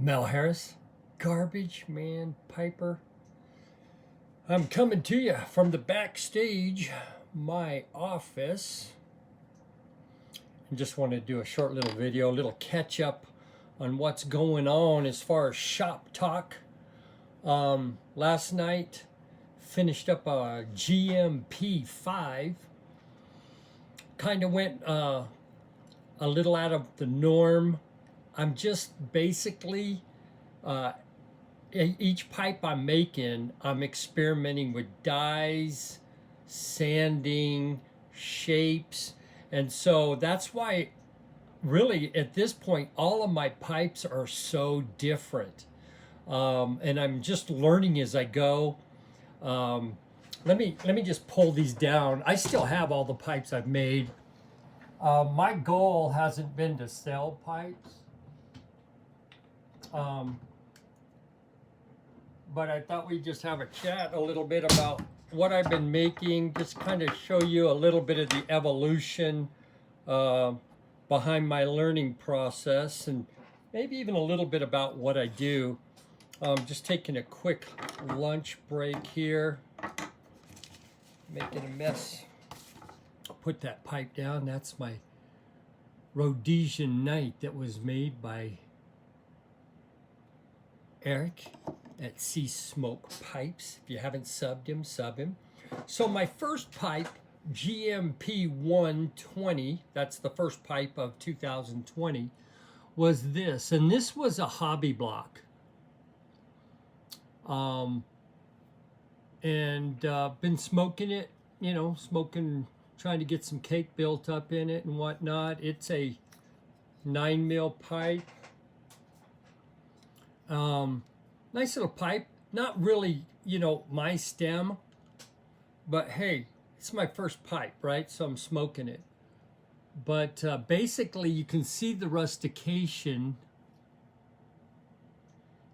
Mel Harris, Garbagemanpiper. I'm coming to you from the backstage, my office. I just want to do a short little video, a little catch up on what's going on as far as shop talk. Last night, finished up a GMP 5. Kind of went a little out of the norm. I'm just basically, each pipe I'm making, I'm experimenting with dyes, sanding, shapes. And so that's why really at this point, all of my pipes are so different. And I'm just learning as I go. Let me just pull these down. I still have all the pipes I've made. My goal hasn't been to sell pipes. But I thought we'd just have a chat a little bit about what I've been making, just kind of show you a little bit of the evolution behind my learning process, and maybe even a little bit about what I do. Just taking a quick lunch break here, making a mess. Put that pipe down. That's my Rhodesian Night that was made by Eric at Sea Smoke Pipes. If you haven't subbed him, sub him. So my first pipe, GMP 120, that's the first pipe of 2020, was this. And this was a hobby block. Been smoking it, trying to get some cake built up in it and whatnot. It's a 9 mil pipe. Nice little pipe. Not really, my stem, but hey, it's my first pipe, right? So I'm smoking it. But basically, you can see the rustication.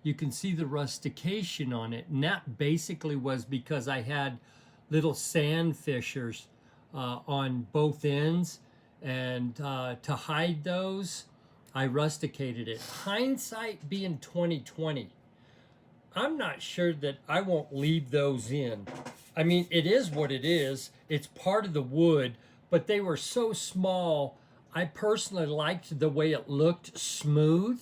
You can see the rustication on it. And that basically was because I had little sand fissures on both ends. And to hide those, I rusticated it. Hindsight being 2020, I'm not sure that I won't leave those in. I mean, it is what it is. It's part of the wood, but they were so small. I personally liked the way it looked smooth.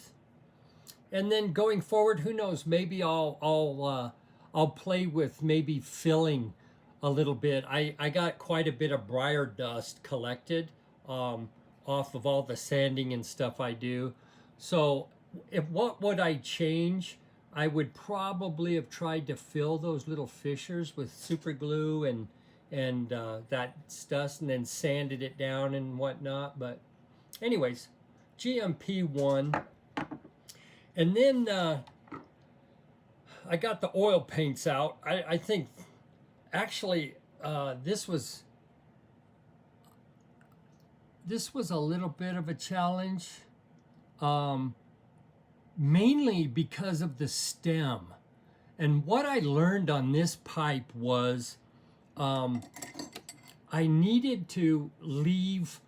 And then going forward, who knows? Maybe I'll play with maybe filling a little bit. I got quite a bit of briar dust collected off of all the sanding and stuff I do. So what would I change? I would probably have tried to fill those little fissures with super glue and that stuff, and then sanded it down and whatnot. But anyways, GMP 1. And then I got the oil paints out. I think actually this was a little bit of a challenge, mainly because of the stem. And what I learned on this pipe was I needed to leave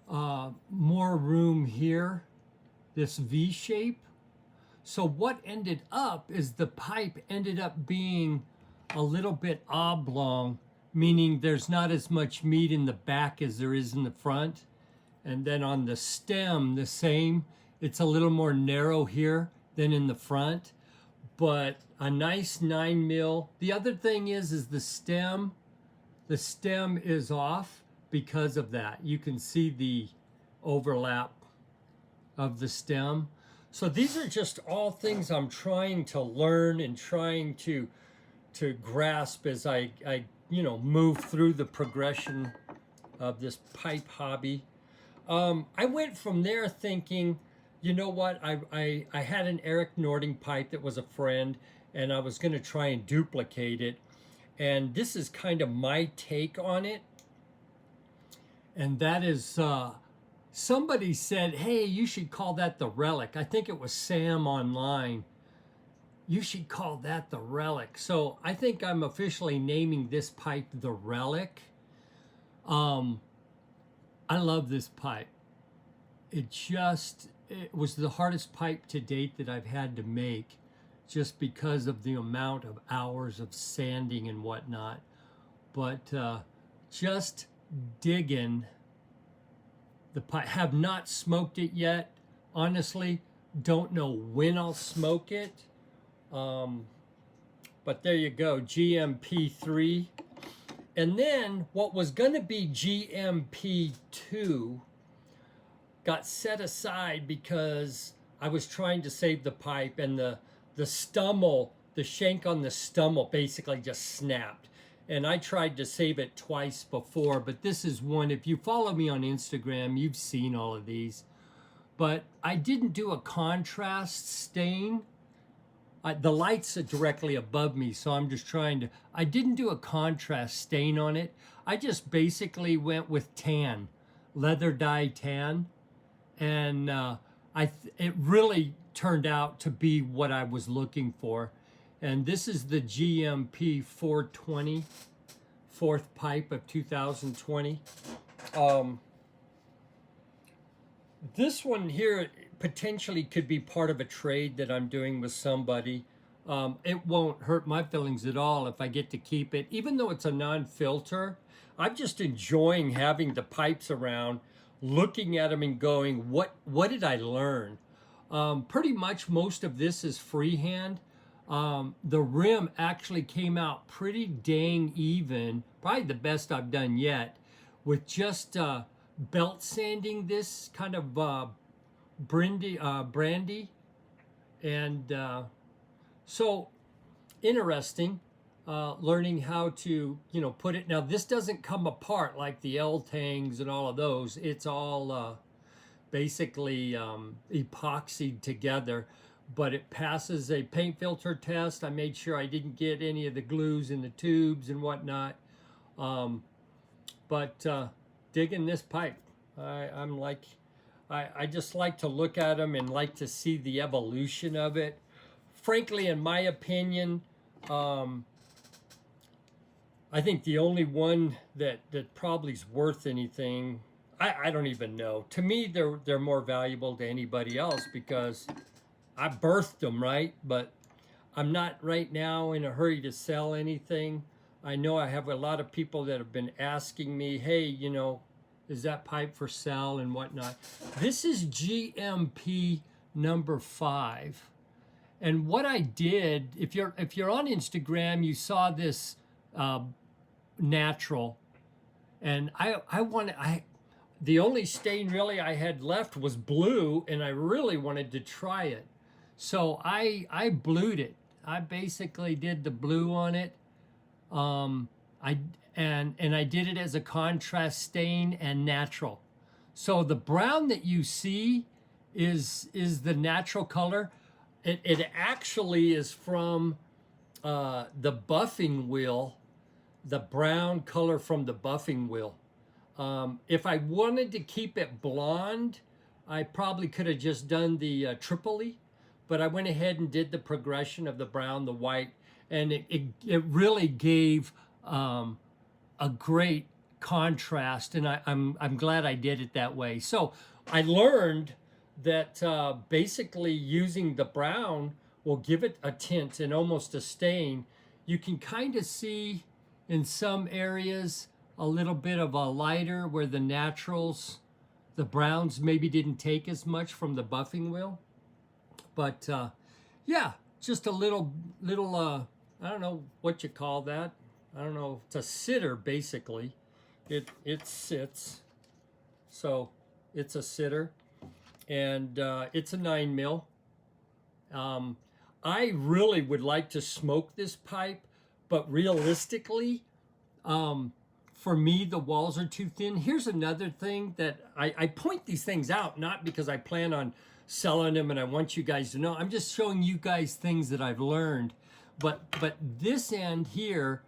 more room here, this V shape. So what ended up is the pipe ended up being a little bit oblong, meaning there's not as much meat in the back as there is in the front. And then on the stem, the same. It's a little more narrow here than in the front, but a nice 9 mil. The other thing is the stem is off because of that. You can see the overlap of the stem. So these are just all things I'm trying to learn and trying to grasp as I move through the progression of this pipe hobby. I went from there thinking, you know what, I had an Eric Nording pipe that was a friend, and I was going to try and duplicate it. And this is kind of my take on it. And that is, somebody said, hey, you should call that the Relic. I think it was Sam online. You should call that the Relic. So I think I'm officially naming this pipe the Relic. I love this pipe. It just it was the hardest pipe to date that I've had to make, just because of the amount of hours of sanding and whatnot. But just digging the pipe. Have not smoked it yet. Honestly, don't know when I'll smoke it. But there you go, GMP 3. And then what was going to be GMP 2 got set aside because I was trying to save the pipe, and the stummel, the shank on the stummel basically just snapped. And I tried to save it twice before, but this is one, if you follow me on Instagram, you've seen all of these. But I didn't do a contrast stain. The lights are directly above me, so I'm just trying to, I didn't do a contrast stain on it. I just basically went with tan, leather dye tan. And it really turned out to be what I was looking for. And this is the GMP 420, fourth pipe of 2020. This one here potentially could be part of a trade that I'm doing with somebody. It won't hurt my feelings at all if I get to keep it. Even though it's a non-filter, I'm just enjoying having the pipes around, looking at them and going, what did I learn? Pretty much most of this is freehand. The rim actually came out pretty dang even, probably the best I've done yet, with just belt sanding this kind of brandy. And so interesting, learning how to, put it. Now this doesn't come apart like the L-tangs and all of those. It's all basically epoxied together, but it passes a paint filter test. I made sure I didn't get any of the glues in the tubes and whatnot. But digging this pipe, I just like to look at them and like to see the evolution of it. Frankly, in my opinion, I think the only one that probably is worth anything, I don't even know. To me, they're more valuable to anybody else because I birthed them, right? But I'm not right now in a hurry to sell anything. I know I have a lot of people that have been asking me, hey, is that pipe for sale and whatnot. This is GMP number 5. And what I did, if you're on Instagram, you saw this natural, and the only stain really I had left was blue, and I really wanted to try it. So I blued it. I basically did the blue on it. I did it as a contrast stain and natural. So the brown that you see is the natural color. It actually is from the buffing wheel, the brown color from the buffing wheel. If I wanted to keep it blonde, I probably could have just done the Tripoli, but I went ahead and did the progression of the brown, the white, and it really gave a great contrast, and I'm glad I did it that way. So I learned that basically using the brown will give it a tint and almost a stain. You can kind of see in some areas a little bit of a lighter where the naturals, the browns maybe didn't take as much from the buffing wheel. But yeah, just a little I don't know what you call that. I don't know. It's a sitter, basically. It sits. So it's a sitter. And it's a 9 mil. I really would like to smoke this pipe, but realistically, for me, the walls are too thin. Here's another thing that I point these things out, not because I plan on selling them and I want you guys to know. I'm just showing you guys things that I've learned. But this end here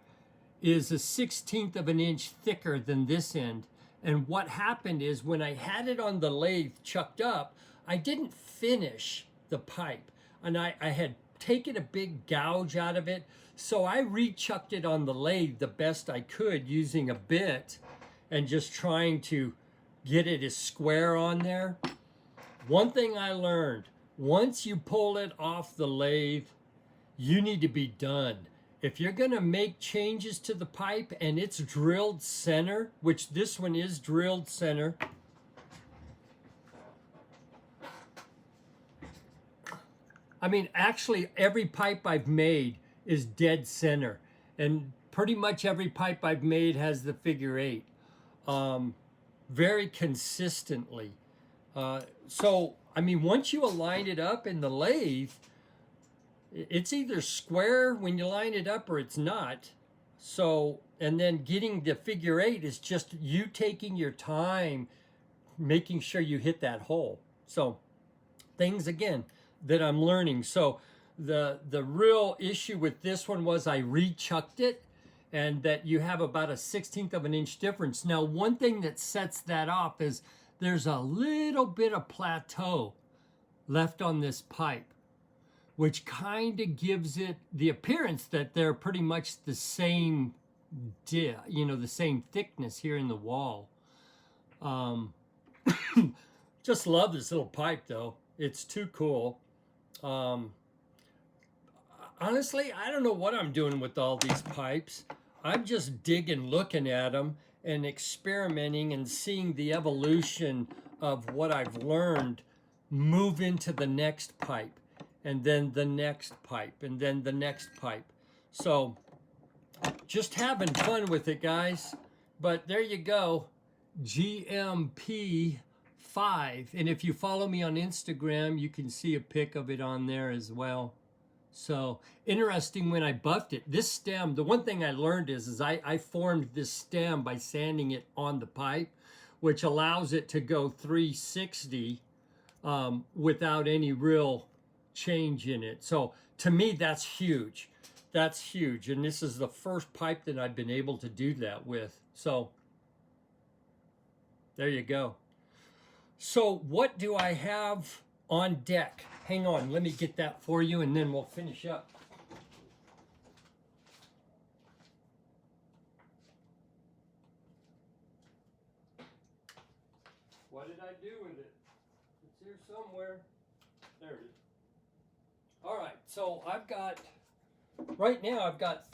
is a 1/16 of an inch thicker than this end. And what happened is when I had it on the lathe chucked up, I didn't finish the pipe. And I had taken a big gouge out of it. So I rechucked it on the lathe the best I could using a bit and just trying to get it as square on there. One thing I learned, once you pull it off the lathe, you need to be done. If you're going to make changes to the pipe and it's drilled center, which this one is drilled center, I mean, actually, every pipe I've made is dead center. And pretty much every pipe I've made has the figure 8 very consistently. So, I mean, once you align it up in the lathe, it's either square when you line it up or it's not. So, and then getting the figure 8 is just you taking your time, making sure you hit that hole. So, things again that I'm learning. So the real issue with this one was I rechucked it, and that you have about a 1/16 of an inch difference. Now, one thing that sets that off is there's a little bit of plateau left on this pipe, which kind of gives it the appearance that they're pretty much the same, the same thickness here in the wall. Just love this little pipe though. It's too cool. Honestly, I don't know what I'm doing with all these pipes. I'm just digging, looking at them and experimenting and seeing the evolution of what I've learned move into the next pipe, and then the next pipe, and then the next pipe. So just having fun with it, guys. But there you go, GMP 5. And if you follow me on Instagram, you can see a pic of it on there as well. So interesting, when I buffed it, this stem, the one thing I learned is I formed this stem by sanding it on the pipe, which allows it to go 360 without any real change in it. So to me, that's huge. That's huge. And this is the first pipe that I've been able to do that with. So there you go. So what do I have on deck? Hang on, let me get that for you and then we'll finish up. What did I do with it? It's here somewhere. There it is. All right, so right now I've got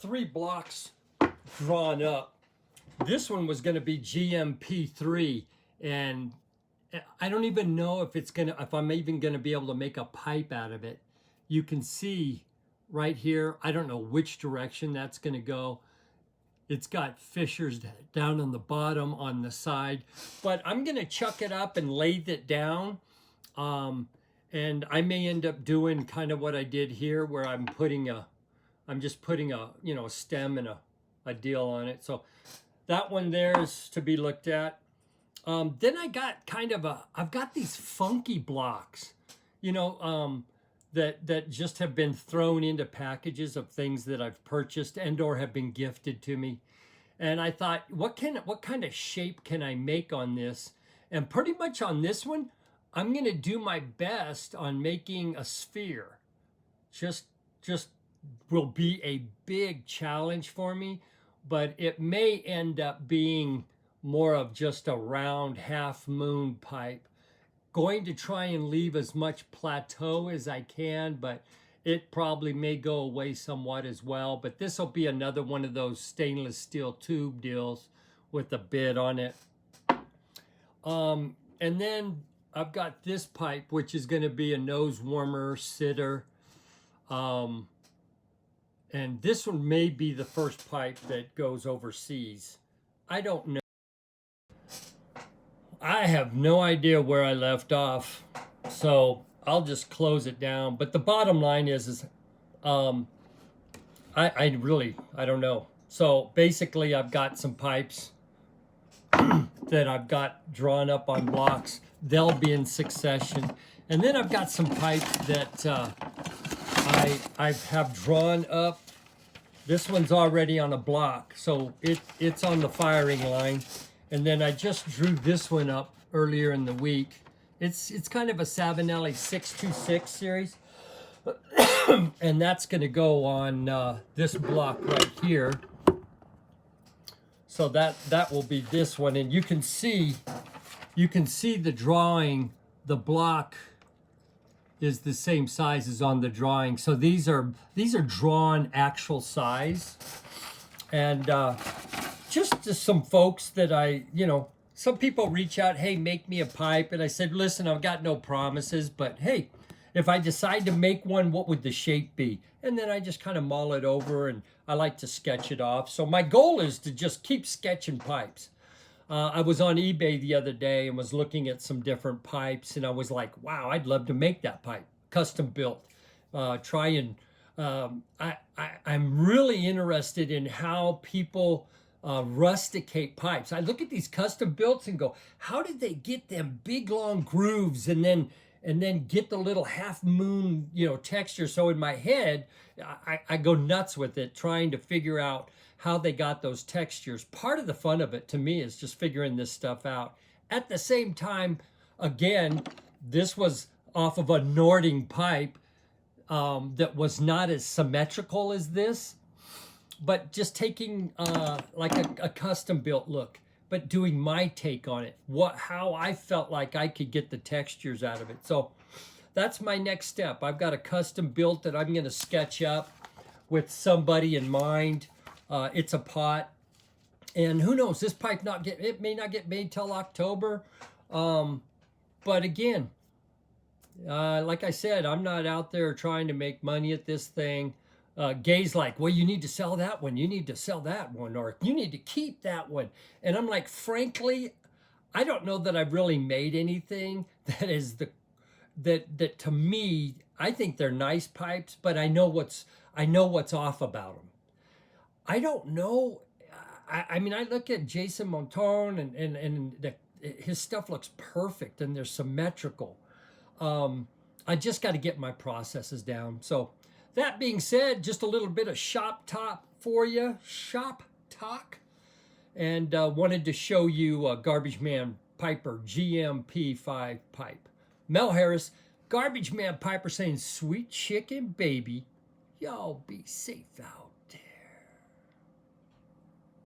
3 blocks drawn up. This one was going to be GMP 3, and I don't even know if I'm even gonna be able to make a pipe out of it. You can see right here, I don't know which direction that's gonna go. It's got fissures down on the bottom, on the side, but I'm gonna chuck it up and lathe it down. And I may end up doing kind of what I did here, where I'm just putting a stem and a deal on it. So that one there is to be looked at. Then I got I've got these funky blocks, that just have been thrown into packages of things that I've purchased and or have been gifted to me. And I thought, what kind of shape can I make on this? And pretty much on this one, I'm going to do my best on making a sphere. Just will be a big challenge for me, but it may end up being more of just a round half moon pipe. Going to try and leave as much plateau as I can, but it probably may go away somewhat as well. But this will be another one of those stainless steel tube deals with a bit on it. And then I've got this pipe, which is going to be a nose warmer sitter. And this one may be the first pipe that goes overseas. I don't know. I have no idea where I left off, so I'll just close it down. But the bottom line is I don't know. So basically, I've got some pipes that I've got drawn up on blocks. They'll be in succession. And then I've got some pipes that I have drawn up. This one's already on a block, so it's on the firing line. And then I just drew this one up earlier in the week. It's kind of a Savinelli 626 series. And that's going to go on this block right here. So that will be this one. And you can see the drawing the block is the same size as on the drawing. So these are drawn actual size. And just to some folks that some people reach out, hey, make me a pipe. And I said, listen, I've got no promises, but hey, if I decide to make one, what would the shape be? And then I just kind of mull it over, and I like to sketch it off. So my goal is to just keep sketching pipes. I was on eBay the other day and was looking at some different pipes, and I was like, wow, I'd love to make that pipe, custom built. I'm really interested in how people rusticate pipes. I look at these custom builts and go, how did they get them big long grooves and then get the little half moon texture? So in my head, I go nuts with it, trying to figure out how they got those textures. Part of the fun of it to me is just figuring this stuff out. At the same time, again, this was off of a Nording pipe that was not as symmetrical as this, but just taking like a custom built look, but doing my take on it, how I felt like I could get the textures out of it. So that's my next step. I've got a custom built that I'm going to sketch up with somebody in mind. It's a pot, and who knows, this pipe may not get made till October. But again, like I said, I'm not out there trying to make money at this thing. Gay's like, well, you need to sell that one. You need to sell that one, or you need to keep that one. And I'm like, frankly, I don't know that I've really made anything that is that to me, I think they're nice pipes, but I know what's off about them. I don't know. I mean, I look at Jason Montone and his stuff looks perfect and they're symmetrical. I just got to get my processes down. So that being said, just a little bit of shop talk for you, and wanted to show you Garbagemanpiper GMP 5 pipe. Mel Harris, Garbagemanpiper saying, sweet chicken baby, y'all be safe out.